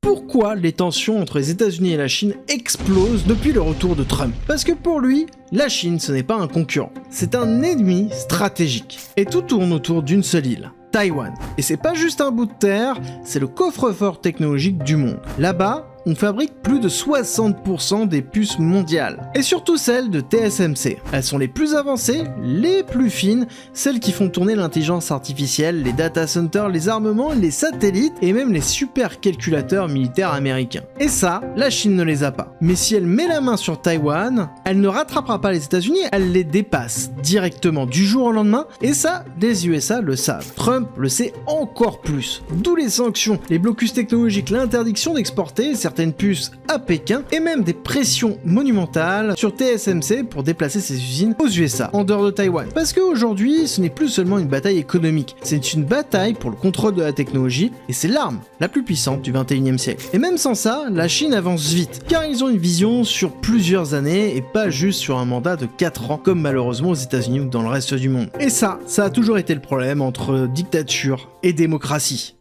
Pourquoi les tensions entre les États-Unis et la Chine explosent depuis le retour de Trump? Parce que pour lui, la Chine ce n'est pas un concurrent, c'est un ennemi stratégique. Et tout tourne autour d'une seule île, Taïwan. Et c'est pas juste un bout de terre, c'est le coffre-fort technologique du monde. Là-bas, on fabrique plus de 60% des puces mondiales. Et surtout celles de TSMC. Elles sont les plus avancées, les plus fines, celles qui font tourner l'intelligence artificielle, les data centers, les armements, les satellites et même les supercalculateurs militaires américains. Et ça, la Chine ne les a pas. Mais si elle met la main sur Taïwan, elle ne rattrapera pas les États-Unis, elle les dépasse directement du jour au lendemain. Et ça, les USA le savent. Trump le sait encore plus. D'où les sanctions, les blocus technologiques, l'interdiction d'exporter certaines puces à Pékin et même des pressions monumentales sur TSMC pour déplacer ses usines aux USA, en dehors de Taïwan. Parce qu'aujourd'hui, ce n'est plus seulement une bataille économique, c'est une bataille pour le contrôle de la technologie et c'est l'arme la plus puissante du 21e siècle. Et même sans ça, la Chine avance vite, car ils ont une vision sur plusieurs années et pas juste sur un mandat de 4 ans, comme malheureusement aux États-Unis ou dans le reste du monde. Et ça a toujours été le problème entre dictature et démocratie.